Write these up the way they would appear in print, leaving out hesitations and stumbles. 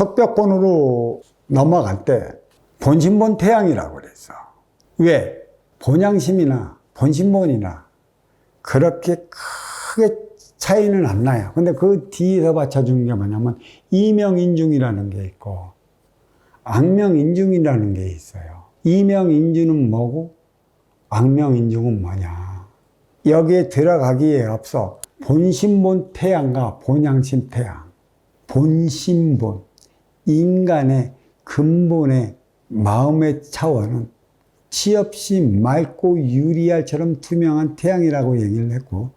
석벽본으로 넘어갈 때 본신본 태양이라고 그랬어. 왜? 본양심이나 본신본이나 그렇게 크게 차이는 안 나요. 근데 그 뒤에서 받쳐주는 게 뭐냐면 이명인중이라는 게 있고 악명인중이라는 게 있어요. 이명인중은 뭐고 악명인중은 뭐냐. 여기에 들어가기에 앞서 본신본 태양과 본양심 태양. 본신본, 인간의 근본의 마음의 차원은 치 없이 맑고 유리알처럼 투명한 태양이라고 얘기를 했고,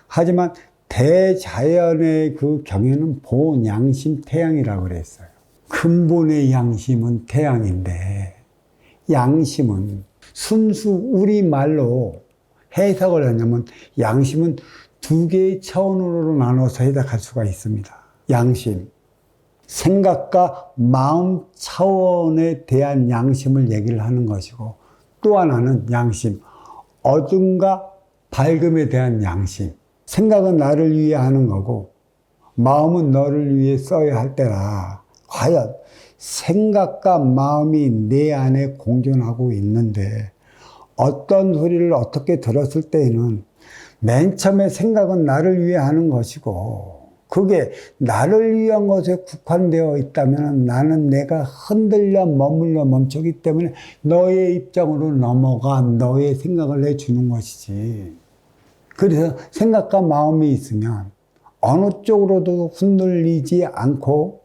하지만 대자연의 그 경에는 본양심 태양이라고 그랬어요. 근본의 양심은 태양인데 양심은 순수 우리말로 해석을 하냐면 양심은 두 개의 차원으로 나눠서 해석할 수가 있습니다. 양심, 생각과 마음 차원에 대한 양심을 얘기를 하는 것이고, 또 하나는 양심, 어둠과 밝음에 대한 양심. 생각은 나를 위해 하는 거고 마음은 너를 위해 써야 할 때라. 과연 생각과 마음이 내 안에 공존하고 있는데 어떤 소리를 어떻게 들었을 때에는 맨 처음에 생각은 나를 위해 하는 것이고, 그게 나를 위한 것에 국한되어 있다면 나는 내가 흔들려 머물러 멈추기 때문에 너의 입장으로 넘어가 너의 생각을 내주는 것이지. 그래서 생각과 마음이 있으면 어느 쪽으로도 흔들리지 않고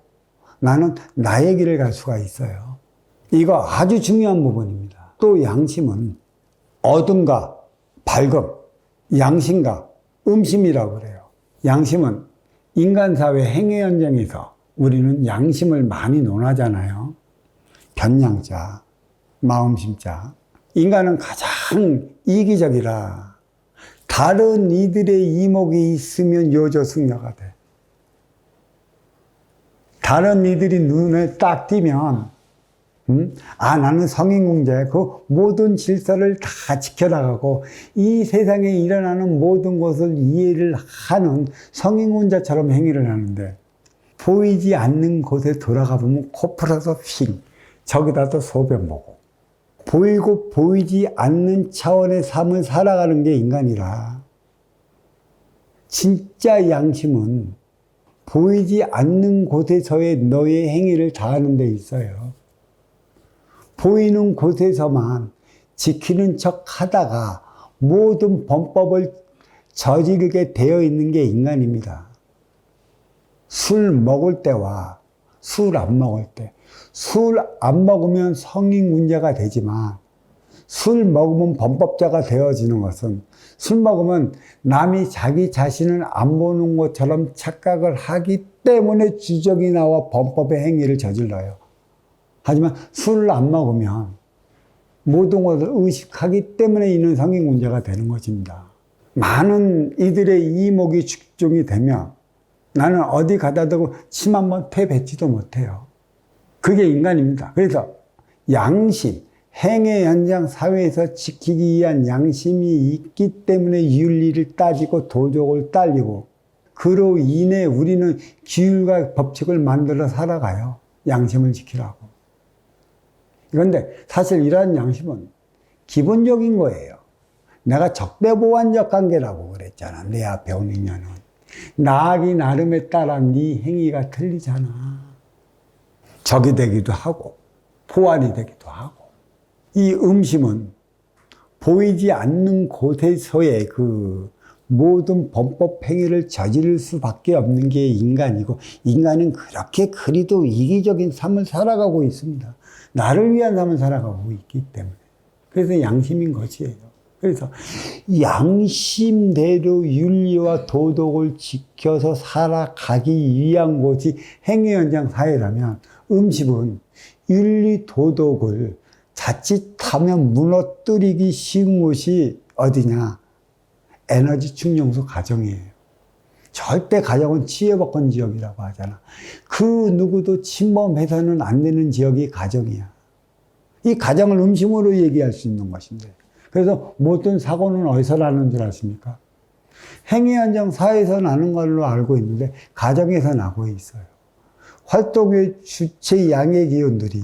나는 나의 길을 갈 수가 있어요. 이거 아주 중요한 부분입니다. 또 양심은 어둠과 밝음, 양심과 음심이라고 그래요. 양심은 인간사회 행위 현장에서 우리는 양심을 많이 논하잖아요. 변양자, 마음심자. 인간은 가장 이기적이라 다른 이들의 이목이 있으면 요조승려가 돼. 다른 이들이 눈에 딱 띄면 나는 성인공자야. 그 모든 질서를 다 지켜나가고 이 세상에 일어나는 모든 것을 이해를 하는 성인공자처럼 행위를 하는데, 보이지 않는 곳에 돌아가 보면 코 풀어서 핑, 저기다도 소변 보고, 보이고 보이지 않는 차원의 삶을 살아가는 게 인간이라. 진짜 양심은 보이지 않는 곳에서의 너의 행위를 다하는 데 있어요. 보이는 곳에서만 지키는 척 하다가 모든 범법을 저지르게 되어 있는 게 인간입니다. 술 먹을 때와 술 안 먹을 때. 술 안 먹으면 성인군자가 되지만 술 먹으면 범법자가 되어지는 것은, 술 먹으면 남이 자기 자신을 안 보는 것처럼 착각을 하기 때문에 주적이 나와 범법의 행위를 저질러요. 하지만 술을 안 먹으면 모든 것을 의식하기 때문에 있는 성인군자가 되는 것입니다. 많은 이들의 이목이 집중이 되면 나는 어디 가다 대고 침 한번 패뱉지도 못해요. 그게 인간입니다. 그래서 양심, 행의 현장 사회에서 지키기 위한 양심이 있기 때문에 윤리를 따지고 도덕을 따지고, 그로 인해 우리는 규율과 법칙을 만들어 살아가요. 양심을 지키라고. 그런데 사실 이러한 양심은 기본적인 거예요. 내가 적대보완적 관계라고 그랬잖아. 내 앞에 온 인연은. 나아기 나름에 따라 네 행위가 틀리잖아. 적이 되기도 하고 보완이 되기도 하고. 이 음심은 보이지 않는 곳에서의 그 모든 범법 행위를 저지를 수밖에 없는 게 인간이고, 인간은 그렇게 그리도 이기적인 삶을 살아가고 있습니다. 나를 위한 삶을 살아가고 있기 때문에. 그래서 양심인 것이에요. 그래서 양심대로 윤리와 도덕을 지켜서 살아가기 위한 것이 행위 현장 사회라면, 음식은 윤리 도덕을 자칫하면 무너뜨리기 쉬운 곳이 어디냐? 에너지 충전소 가정이에요. 절대 가정은 치유받은 지역이라고 하잖아. 그 누구도 침범해서는 안 되는 지역이 가정이야. 이 가정을 음심으로 얘기할 수 있는 것인데, 그래서 모든 사고는 어디서 나는 줄 아십니까? 행위 현장 사회에서 나는 걸로 알고 있는데 가정에서 나고 있어요. 활동의 주체 양의 기운들이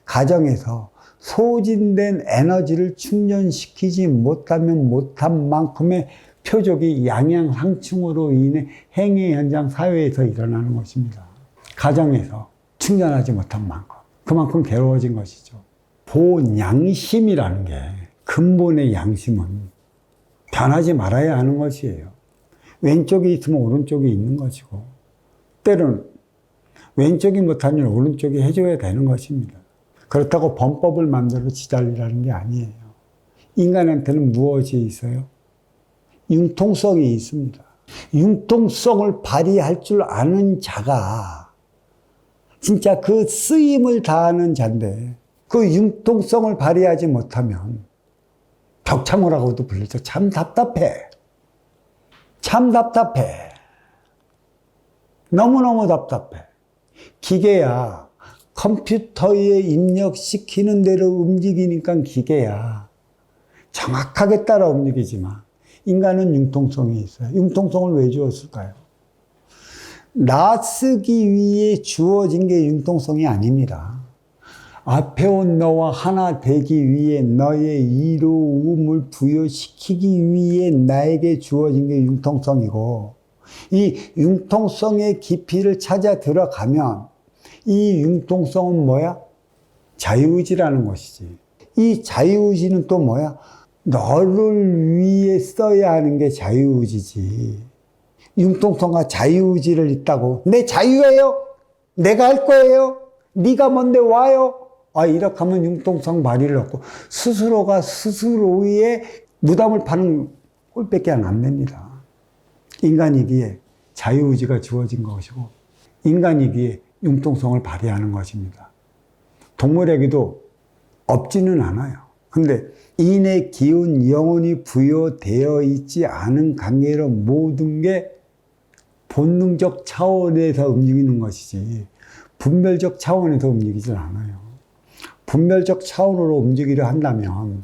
가정에서 소진된 에너지를 충전시키지 못하면 못한 만큼의 표적이 양양상충으로 인해 행위 현장 사회에서 일어나는 것입니다. 가정에서 충전하지 못한 만큼, 그만큼 괴로워진 것이죠. 본양심이라는 게, 근본의 양심은 변하지 말아야 하는 것이에요. 왼쪽이 있으면 오른쪽이 있는 것이고, 때로는 왼쪽이 못하면 오른쪽이 해줘야 되는 것입니다. 그렇다고 범법을 만들어 지달리라는 게 아니에요. 인간한테는 무엇이 있어요? 융통성이 있습니다. 융통성을 발휘할 줄 아는 자가 진짜 그 쓰임을 다하는 자인데, 그 융통성을 발휘하지 못하면 덕참호라고도 불리죠. 참 답답해. 참 답답해. 너무너무 답답해. 기계야 컴퓨터에 입력시키는 대로 움직이니까 기계야 정확하게 따라 움직이지만, 인간은 융통성이 있어요. 융통성을 왜 주었을까요? 나 쓰기 위해 주어진 게 융통성이 아닙니다. 앞에 온 너와 하나 되기 위해 너의 이로움을 부여시키기 위해 나에게 주어진 게 융통성이고, 이 융통성의 깊이를 찾아 들어가면 이 융통성은 뭐야? 자유의지라는 것이지. 이 자유의지는 또 뭐야? 너를 위해 써야 하는 게 자유의지지. 융통성과 자유의지를 있다고 내 자유예요? 내가 할 거예요? 네가 뭔데 와요? 이렇게 하면 융통성 발휘를 얻고 스스로가 스스로의 무덤을 파는 꼴밖에 안 됩니다. 인간이기에 자유의지가 주어진 것이고, 인간이기에 융통성을 발휘하는 것입니다. 동물에게도 없지는 않아요. 근데 인의 기운, 영혼이 부여되어 있지 않은 관계로 모든 게 본능적 차원에서 움직이는 것이지 분별적 차원에서 움직이질 않아요. 분별적 차원으로 움직이려 한다면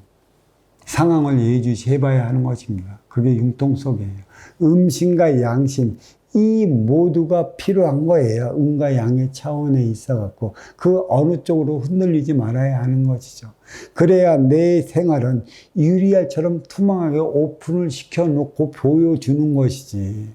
상황을 예의주시해봐야 하는 것입니다. 그게 융통성이에요. 음심과 양심, 이 모두가 필요한 거예요. 음과 양의 차원에 있어갖고 그 어느 쪽으로 흔들리지 말아야 하는 것이죠. 그래야 내 생활은 유리알처럼 투명하게 오픈을 시켜놓고 보여주는 것이지.